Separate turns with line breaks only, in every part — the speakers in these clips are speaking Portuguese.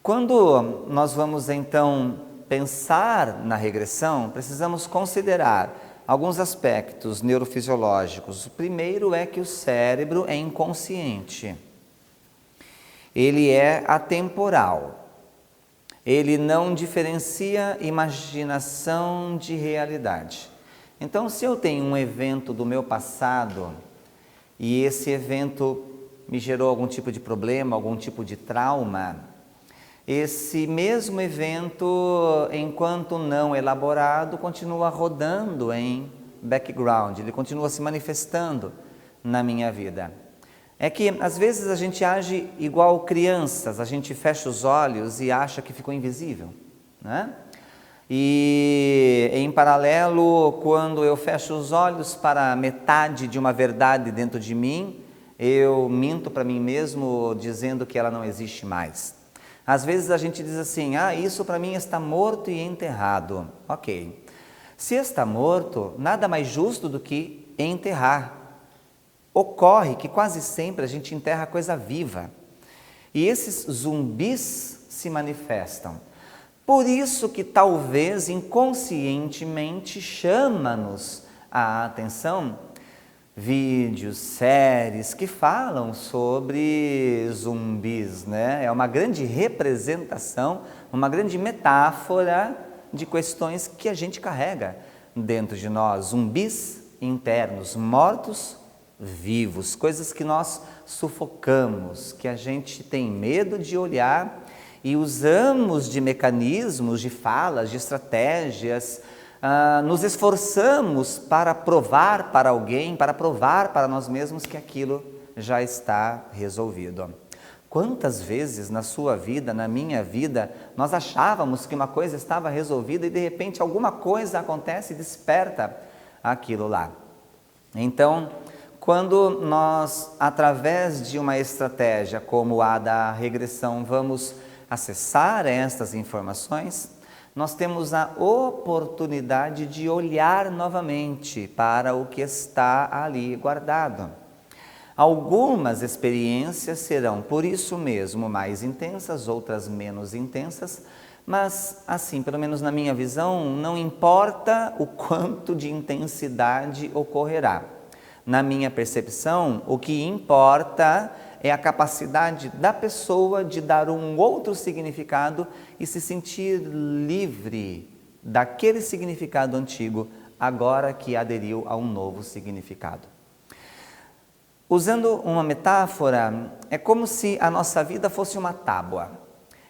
Quando nós vamos então pensar na regressão, precisamos considerar alguns aspectos neurofisiológicos. O primeiro é que o cérebro é inconsciente, ele é atemporal, ele não diferencia imaginação de realidade. Então, se eu tenho um evento do meu passado e esse evento me gerou algum tipo de problema, algum tipo de trauma, esse mesmo evento, enquanto não elaborado, continua rodando em background, ele continua se manifestando na minha vida. É que às vezes a gente age igual crianças, a gente fecha os olhos e acha que ficou invisível, né? E em paralelo, quando eu fecho os olhos para metade de uma verdade dentro de mim, eu minto para mim mesmo dizendo que ela não existe mais. Às vezes a gente diz assim, isso para mim está morto e enterrado. Ok. Se está morto, nada mais justo do que enterrar. Ocorre que quase sempre a gente enterra coisa viva. E esses zumbis se manifestam. Por isso que talvez inconscientemente chama-nos a atenção vídeos, séries que falam sobre zumbis, né? É uma grande representação, uma grande metáfora de questões que a gente carrega dentro de nós, zumbis internos, mortos vivos, coisas que nós sufocamos, que a gente tem medo de olhar e usamos de mecanismos, de falas, de estratégias, nos esforçamos para provar para alguém, para provar para nós mesmos que aquilo já está resolvido. Quantas vezes na sua vida, na minha vida, nós achávamos que uma coisa estava resolvida e de repente alguma coisa acontece e desperta aquilo lá. Então, quando nós, através de uma estratégia como a da regressão, vamos acessar estas informações, nós temos a oportunidade de olhar novamente para o que está ali guardado. Algumas experiências serão, por isso mesmo, mais intensas, outras menos intensas, mas assim, pelo menos na minha visão, não importa o quanto de intensidade ocorrerá. Na minha percepção, o que importa é a capacidade da pessoa de dar um outro significado e se sentir livre daquele significado antigo, agora que aderiu a um novo significado. Usando uma metáfora, é como se a nossa vida fosse uma tábua.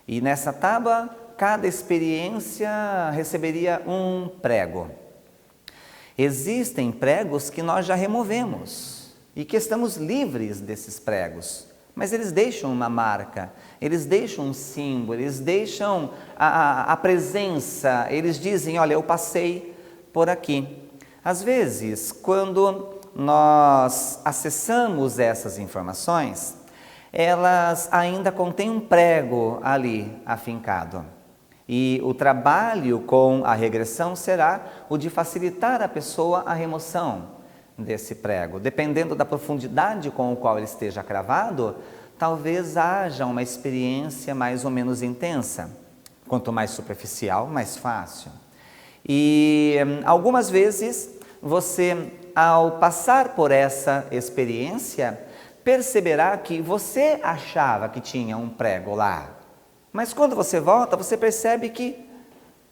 E nessa tábua, cada experiência receberia um prego. Existem pregos que nós já removemos e que estamos livres desses pregos, mas eles deixam uma marca, eles deixam um símbolo, eles deixam a presença, eles dizem, olha, eu passei por aqui. Às vezes, quando nós acessamos essas informações, elas ainda contêm um prego ali afincado. E o trabalho com a regressão será o de facilitar a pessoa a remoção desse prego. Dependendo da profundidade com o qual ele esteja cravado, talvez haja uma experiência mais ou menos intensa. Quanto mais superficial, mais fácil. E algumas vezes você, ao passar por essa experiência, perceberá que você achava que tinha um prego lá. Mas quando você volta, você percebe que,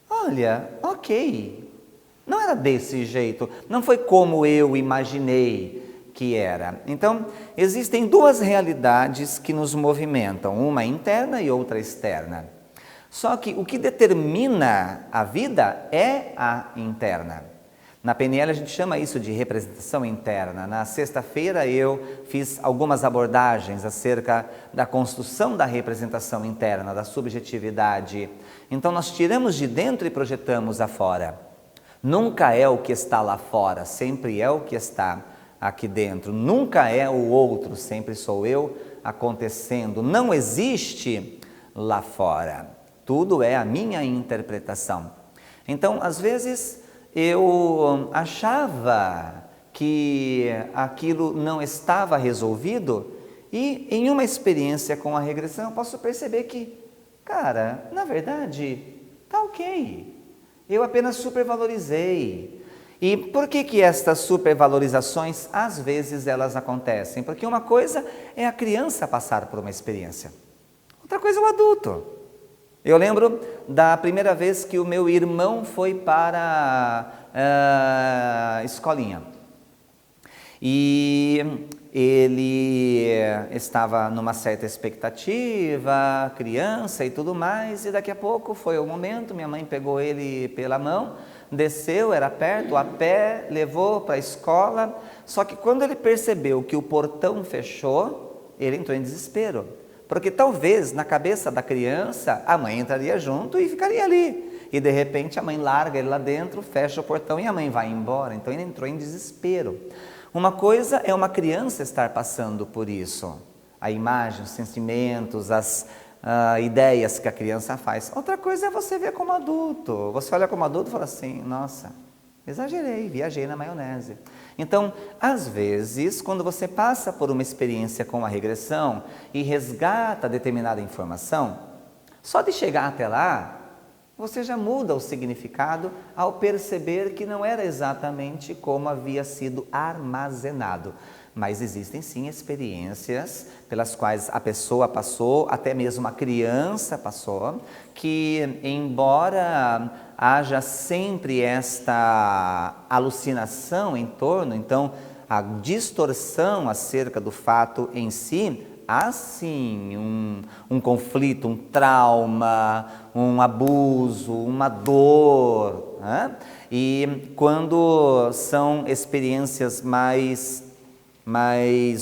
olha, ok, não era desse jeito, não foi como eu imaginei que era. Então, existem duas realidades que nos movimentam, uma interna e outra externa. Só que o que determina a vida é a interna. Na PNL a gente chama isso de representação interna. Na sexta-feira eu fiz algumas abordagens acerca da construção da representação interna, da subjetividade. Então nós tiramos de dentro e projetamos afora. Nunca é o que está lá fora, sempre é o que está aqui dentro. Nunca é o outro, sempre sou eu acontecendo. Não existe lá fora. Tudo é a minha interpretação. Então, às vezes, eu achava que aquilo não estava resolvido e em uma experiência com a regressão eu posso perceber que Cara, na verdade, tá ok. Eu apenas supervalorizei. E por que estas supervalorizações, às vezes, elas acontecem? Porque uma coisa é a criança passar por uma experiência. Outra coisa é o adulto. Eu lembro da primeira vez que o meu irmão foi para a escolinha. E ele estava numa certa expectativa, criança e tudo mais, e daqui a pouco foi o momento, minha mãe pegou ele pela mão, desceu, era perto, a pé, levou para a escola, só que quando ele percebeu que o portão fechou, ele entrou em desespero, porque talvez na cabeça da criança a mãe entraria junto e ficaria ali, e de repente a mãe larga ele lá dentro, fecha o portão e a mãe vai embora, então ele entrou em desespero. Uma coisa é uma criança estar passando por isso, a imagem, os sentimentos, as ideias que a criança faz. Outra coisa é você ver como adulto. Você olha como adulto e fala assim, nossa, exagerei, viajei na maionese. Então, às vezes, quando você passa por uma experiência com a regressão e resgata determinada informação, só de chegar até lá, você já muda o significado ao perceber que não era exatamente como havia sido armazenado. Mas existem sim experiências pelas quais a pessoa passou, até mesmo a criança passou, que embora haja sempre esta alucinação em torno, então a distorção acerca do fato em si, há sim um conflito, um trauma, um abuso, uma dor, né? E quando são experiências mais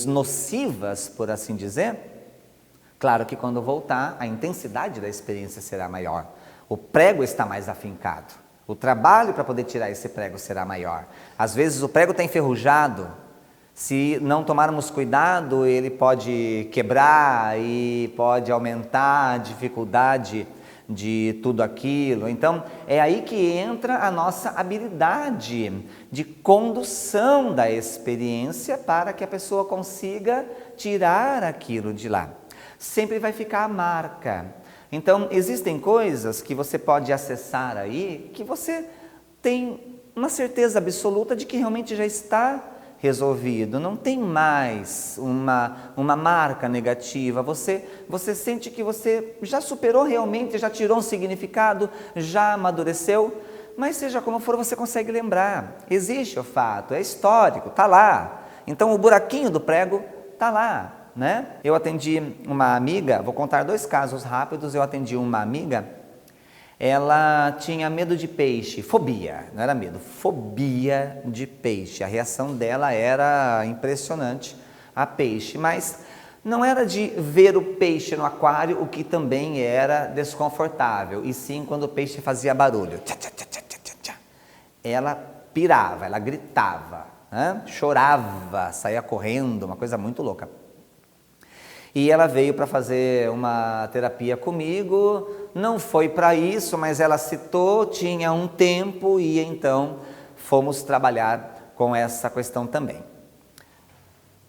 nocivas, por assim dizer, claro que quando voltar, a intensidade da experiência será maior, o prego está mais afincado, o trabalho para poder tirar esse prego será maior. Às vezes o prego está enferrujado, se não tomarmos cuidado, ele pode quebrar e pode aumentar a dificuldade de tudo aquilo. Então, é aí que entra a nossa habilidade de condução da experiência para que a pessoa consiga tirar aquilo de lá. Sempre vai ficar a marca. Então, existem coisas que você pode acessar aí que você tem uma certeza absoluta de que realmente já está resolvido, não tem mais uma marca negativa, você sente que você já superou realmente, já tirou um significado, já amadureceu, mas seja como for, você consegue lembrar, existe o fato, é histórico, está lá, então o buraquinho do prego está lá, né? Eu atendi uma amiga, vou contar 2 casos rápidos, eu atendi uma amiga, ela tinha medo de peixe, fobia, não era medo, fobia de peixe. A reação dela era impressionante a peixe, mas não era de ver o peixe no aquário, o que também era desconfortável, e sim quando o peixe fazia barulho. Tchá, tchá, tchá, tchá, tchá, tchá. Ela pirava, ela gritava, né? Chorava, saía correndo, uma coisa muito louca. E ela veio para fazer uma terapia comigo, não foi para isso, mas ela citou, tinha um tempo e então fomos trabalhar com essa questão também.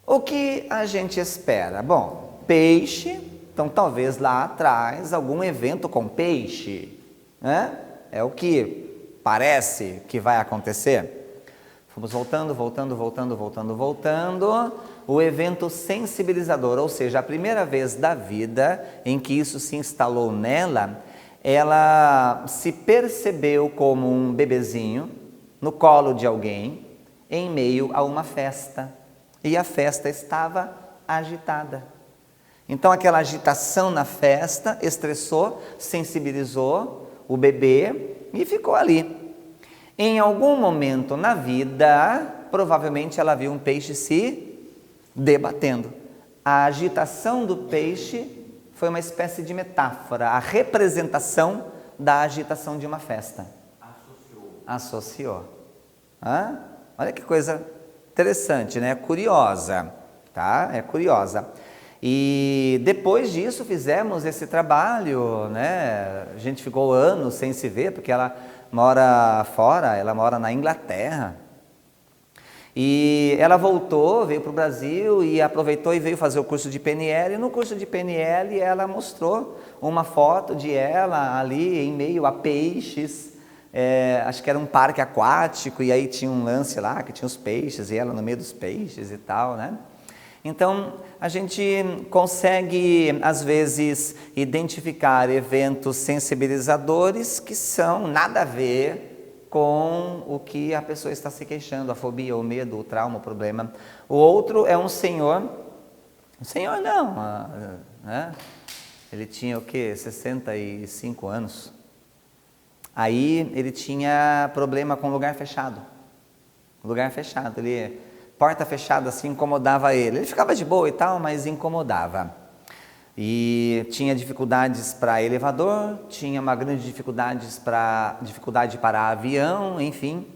O que a gente espera? Bom, peixe, então talvez lá atrás algum evento com peixe, né? É o que parece que vai acontecer. Fomos voltando, o evento sensibilizador, ou seja, a primeira vez da vida em que isso se instalou nela, ela se percebeu como um bebezinho no colo de alguém, em meio a uma festa, e a festa estava agitada. Então aquela agitação na festa estressou, sensibilizou o bebê e ficou ali. Em algum momento na vida, provavelmente ela viu um peixe se debatendo. A agitação do peixe foi uma espécie de metáfora, a representação da agitação de uma festa. Associou. Olha que coisa interessante, né? Curiosa, tá? É curiosa. E depois disso fizemos esse trabalho, né? A gente ficou anos sem se ver, porque ela mora fora, ela mora na Inglaterra. E ela voltou, veio para o Brasil e aproveitou e veio fazer o curso de PNL. E no curso de PNL ela mostrou uma foto de ela ali em meio a peixes. Acho que era um parque aquático e aí tinha um lance lá que tinha os peixes e ela no meio dos peixes e tal, né? Então, a gente consegue, às vezes, identificar eventos sensibilizadores que são nada a ver com o que a pessoa está se queixando, a fobia, o medo, o trauma, o problema. O outro é um senhor não, né? Ele tinha o quê? 65 anos. Aí ele tinha problema com lugar fechado. Porta fechada assim incomodava ele. Ele ficava de boa e tal, mas incomodava. E tinha dificuldades para elevador, tinha uma grande dificuldade para avião, enfim.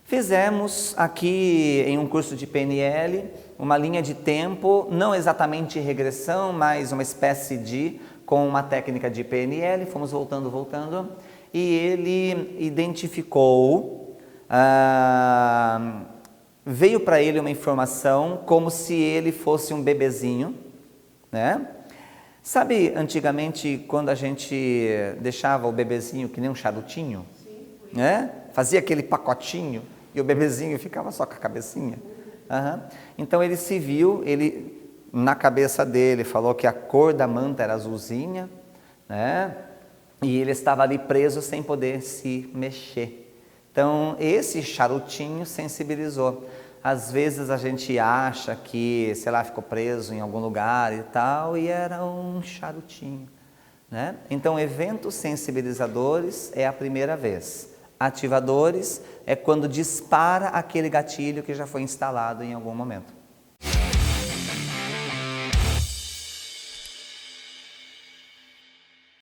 Fizemos aqui em um curso de PNL uma linha de tempo, não exatamente regressão, mas uma espécie de, com uma técnica de PNL, fomos voltando, e ele identificou, veio para ele uma informação como se ele fosse um bebezinho, né? Sabe, antigamente, quando a gente deixava o bebezinho que nem um charutinho, né? Fazia aquele pacotinho e o bebezinho ficava só com a cabecinha. Então ele se viu, na cabeça dele falou que a cor da manta era azulzinha, né? E ele estava ali preso sem poder se mexer. Então esse charutinho sensibilizou. Às vezes a gente acha que, sei lá, ficou preso em algum lugar e tal, e era um charutinho, né? Então, eventos sensibilizadores é a primeira vez. Ativadores é quando dispara aquele gatilho que já foi instalado em algum momento.